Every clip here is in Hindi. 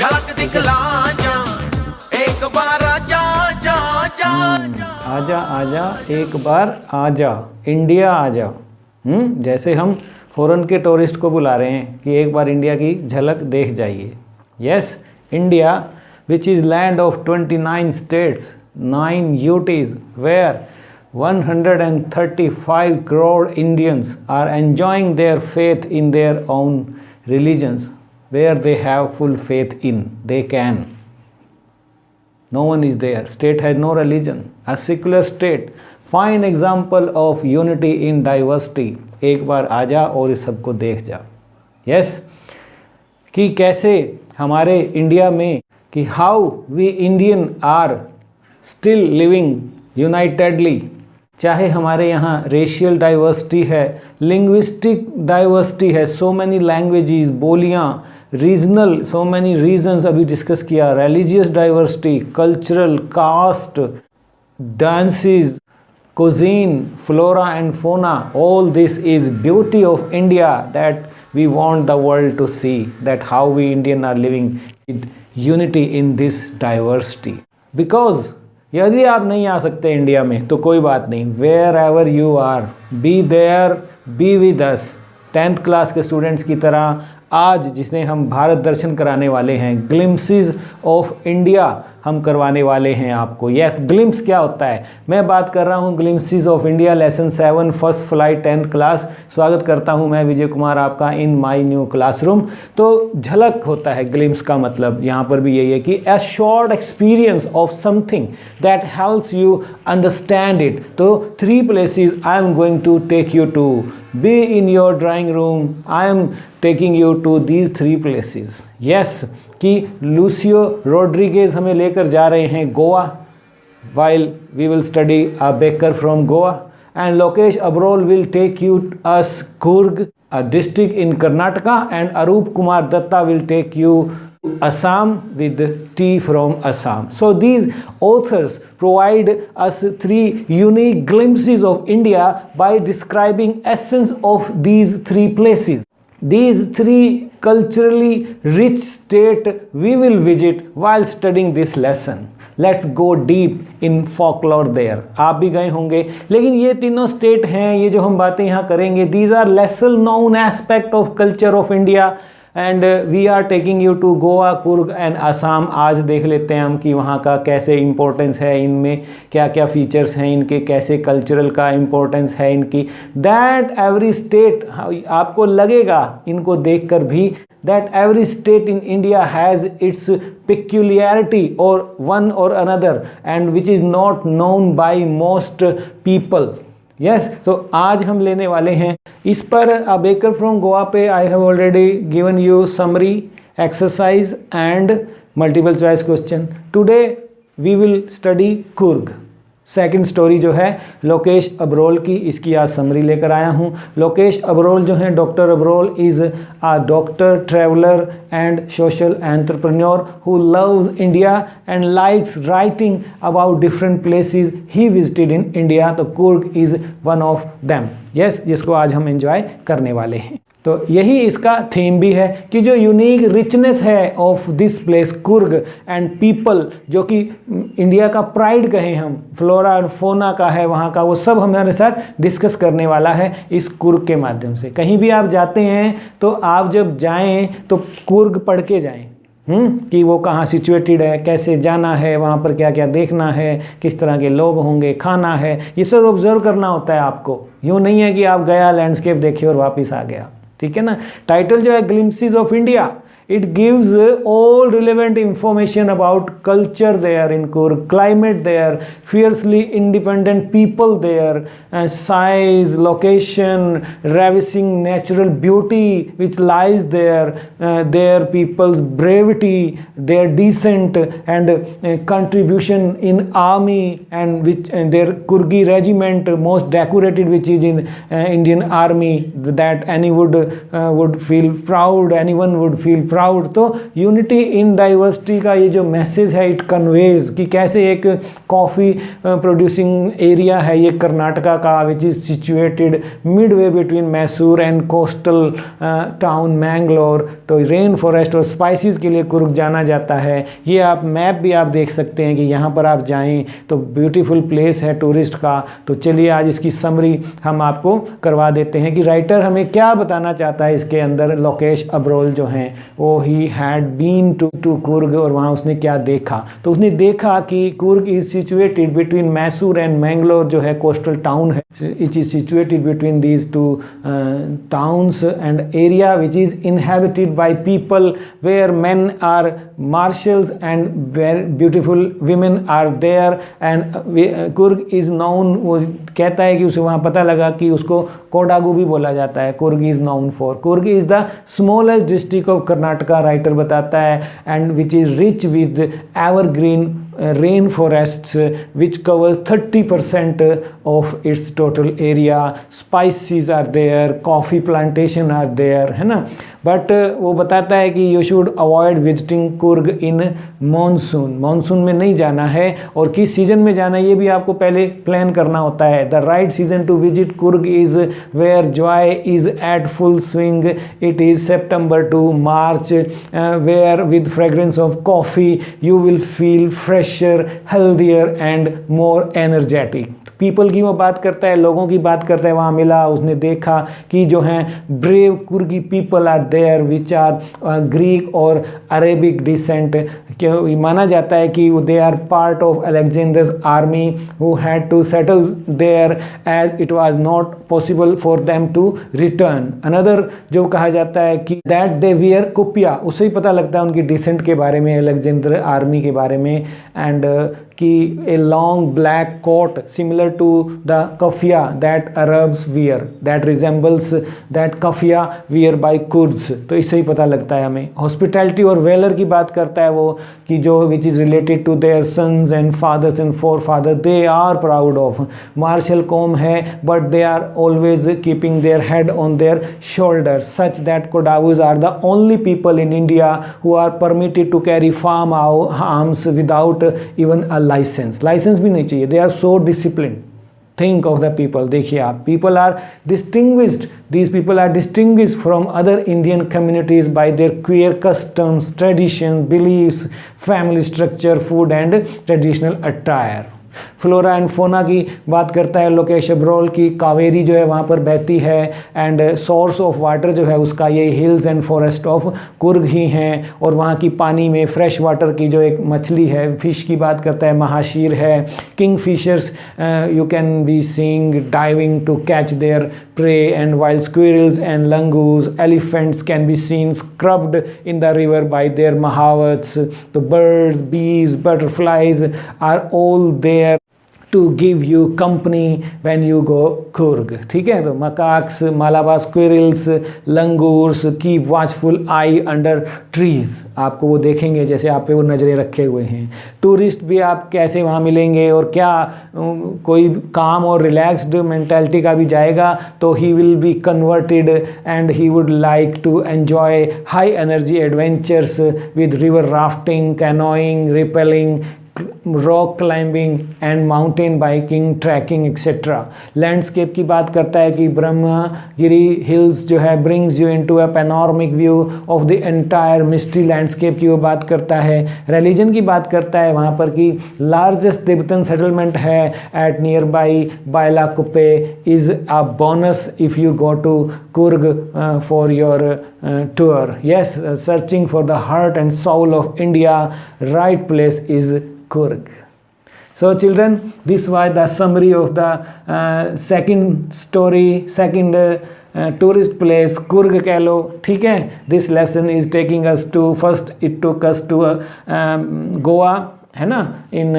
झलक दिखला जा एक बार आजा जा जा आजा आजा एक बार आजा, इंडिया आजा। जैसे हम फॉरेन के टूरिस्ट को बुला रहे हैं कि एक बार इंडिया की झलक देख जाइए। Yes, India which is land of 29 states, 9 UTs, where 135 crore Indians are enjoying their faith in their own religions, where they have full faith in. They can. No one is there. State has no religion. A secular state. Fine example of unity in diversity. एक बार आजा और इस सबको देख जा। Yes, कि कैसे हमारे इंडिया में कि how we Indian are still living unitedly, चाहे हमारे यहाँ रेशियल डाइवर्सिटी है, लिंग्विस्टिक डाइवर्सिटी है, सो मैनी लैंग्वेजेस, बोलियाँ, रीजनल, सो मैनी रीजन्स अभी डिस्कस किया, religious diversity, cultural, caste, dances, cuisine, flora and fauna, all this is beauty of India that we want the world to see, that how we Indian are living with unity in this diversity. Because यदि आप नहीं आ सकते इंडिया में तो कोई बात नहीं, wherever you are, be there, be with us. 10th class के स्टूडेंट्स की तरह आज जिसने हम भारत दर्शन कराने वाले हैं, ग्लिम्सेस ऑफ इंडिया हम करवाने वाले हैं आपको। यस, ग्लिम्स क्या होता है? मैं बात कर रहा हूँ glimpses of India lesson 7 first flight 10th class. स्वागत करता हूँ मैं विजय कुमार आपका इन माय न्यू क्लासरूम। तो झलक होता है ग्लिम्स का मतलब, यहाँ पर भी यही है कि a short experience of something that helps you understand it. तो 3 places I am going to take you to, be in your drawing room, I am taking you to these 3 places. Yes, कि लूसियो रोड्रिगेज हमें लेकर जा रहे हैं Goa, while we will study a baker from Goa, and Lokesh Abrol will take you us Coorg, a district in Karnataka, and Arup Kumar Datta will take you Assam with tea from Assam. So these authors provide us 3 unique glimpses of India by describing essence of these 3 places. These 3 culturally rich state we will visit while studying this lesson. Let's go deep in folklore there. आप भी गए होंगे, लेकिन ये तीनों स्टेट हैं, ये जो हम बातें यहाँ करेंगे, these are lesser known aspect of culture of India and we are taking you to Goa, Coorg and Assam. आज देख लेते हैं हम कि वहाँ का कैसे इम्पोर्टेंस है, इनमें क्या क्या फीचर्स हैं इनके, कैसे कल्चरल का इम्पोर्टेंस है इनकी। दैट एवरी स्टेट, आपको लगेगा इनको देखकर भी, that every state in India has its peculiarity or one or another and which is not known by most people. Yes, so आज हम लेने वाले हैं इस पर A Baker from Goa पे I have already given you summary, exercise and multiple choice question. Today we will study Coorg. Second story जो है लोकेश अब्रोल की, इसकी आज समरी लेकर आया हूँ। लोकेश अब्रोल जो हैं, doctor Abrol is a doctor, traveller and social entrepreneur who loves India and likes writing about different places he visited in India. तो Coorg is one of them. Yes, जिसको आज हम एंजॉय करने वाले हैं। तो यही इसका थीम भी है कि जो यूनिक रिचनेस है of this place Coorg and people, जो कि इंडिया का प्राइड कहें हम, फ्लोरा और फोना का है वहाँ का, वो सब हमारे साथ डिस्कस करने वाला है इस कुर्ग के माध्यम से। कहीं भी आप जाते हैं तो आप जब जाएं तो कुर्ग पढ़ के जाएं, कि वो कहाँ सिचुएटेड है, कैसे जाना है, वहाँ पर क्या क्या देखना है, किस तरह के लोग होंगे, खाना है, ये सब ऑब्जर्व करना होता है आपको। यूँ नहीं है कि आप गया लैंडस्केप देखे और वापस आ गया, ठीक है ना। टाइटल जो है glimpses of India, it gives all relevant information about culture there in Coorg, climate there, fiercely independent people there, size, location, ravishing natural beauty which lies there, their people's bravery, their descent and contribution in army, and which their Kurgi regiment most decorated, which is in Indian army, that any would feel proud, anyone would feel proud. तो यूनिटी इन डाइवर्सिटी का ये जो मैसेज है, इट कन्वेज कि कैसे एक कॉफ़ी प्रोड्यूसिंग एरिया है ये कर्नाटका का, which is situated Midway between Mysore and coastal town Mangalore. तो रेन फॉरेस्ट और स्पाइसेस के लिए कुर्ग जाना जाता है। ये आप मैप भी आप देख सकते हैं कि यहाँ पर आप जाएं तो ब्यूटीफुल प्लेस है टूरिस्ट का। तो चलिए आज इसकी समरी हम आपको करवा देते हैं कि राइटर हमें क्या बताना चाहता है इसके अंदर। लोकेश अब्रोल जो हैं वो ही हैड बीन टू कुर्ग, और वहाँ उसने क्या देखा। तो उसने देखा कि Coorg is situated between Mysore and Mangalore जो है कोस्टल टाउन है। It is situated between these two towns and area which is inhabited by people where men are marshals and where beautiful women are there and Kurg is known, वो कहता है कि उसे वहाँ पता लगा कि उसको कोडागू भी बोला जाता है। Coorg is known for, Coorg is the smallest district of Karnataka writer बताता है, and which is rich with evergreen rain forests which covers 30% of its total area. Spices are there, coffee plantation are there, है ना। बट वो बताता है कि you should avoid visiting Kurg in monsoon, monsoon में नहीं जाना है, और किस सीजन में जाना है ये भी आपको पहले प्लान करना होता है। The right season to visit Kurg is where joy is at full swing. It is September to March, where with fragrance of coffee you will feel fresher, healthier and more energetic. People की वो बात करता है, लोगों की बात करता है। वहाँ मिला, उसने देखा कि जो हैं brave Coorgi people are there which are Greek और अरेबिक डिसेंट। माना जाता है कि दे आर part of Alexander's army who had to settle there as it was not possible for them to return. Another जो कहा जाता है कि दैट दे वियर कुपिया, उससे ही पता लगता है उनकी डिसेंट के बारे में, अलेक्जेंडर आर्मी के बारे में। एंड कि a long black coat similar to the kafia that Arabs wear, that resembles that kafia wear by Kurds। तो इससे ही पता लगता है हमें। हॉस्पिटैलिटी और वेलर की बात करता है वो कि जो which is related to their sons and fathers and forefather, they are proud of. Martial कॉम है but they are always keeping their head on their shoulders, such that Kodavas are the only people in India who are permitted to carry firearms without even a licence भी नहीं चाहिए। They are so discipline. Think of the people, देखिए आप, people are distinguished, these people are distinguished from other Indian communities by their queer customs, traditions, believes, family structure, food and traditional attire. Flora and fauna की बात करता है लोकेश अब्रोल की। कावेरी जो है वहाँ पर बहती है, एंड सोर्स ऑफ वाटर जो है उसका ये hills and forest of Coorg ही हैं, और वहाँ की पानी में फ्रेश वाटर की जो एक मछली है, फिश की बात करता है, महाशीर है। Kingfishers you can be seeing diving to catch their prey, and while squirrels and langurs, elephants can be seen scrubbed in the river by their mahouts. तो birds, bees, butterflies are all there to give you company when you go Kurg। ठीक है, तो macaques, Malabar squirrels, langurs keep watchful eye under trees, आपको वो देखेंगे जैसे आप पे वो नज़रें रखे हुए हैं। टूरिस्ट भी आप कैसे वहाँ मिलेंगे, और क्या कोई काम और रिलैक्स्ड मेंटालिटी का भी जाएगा तो he will be converted and he would like to enjoy high energy adventures with river rafting, canoeing, rappelling, rock climbing and mountain biking, trekking etcetera. Landscape की बात करता है कि ब्रह्मगिरी हिल्स जो है brings you into a panoramic view of the entire mystery landscape की वो बात करता है। रिलीजन की बात करता है वहाँ पर कि लार्जेस्ट तिब्बतन सेटलमेंट है at near by Bylakuppe is a bonus if you go to Coorg for your tour. Yes, searching for the heart and soul of India, right place is Kurg. So children, this was the summary of the second story, second tourist place Kurg कह लो, ठीक है। This lesson is taking us to, first it took us to Goa, है ना, in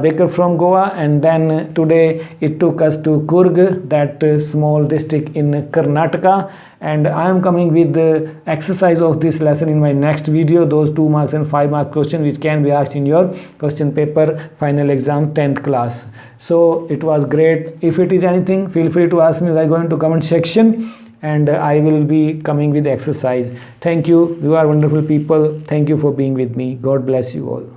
Baker from Goa, and then today it took us to Kurg, that small district in Karnataka, and I am coming with the exercise of this lesson in my next video, those 2 marks and 5 mark questions which can be asked in your question paper final exam 10th class. So it was great. If it is anything, feel free to ask me by going to comment section. and I will be coming with exercise. Thank you. You are wonderful people. Thank you for being with me. God bless you all.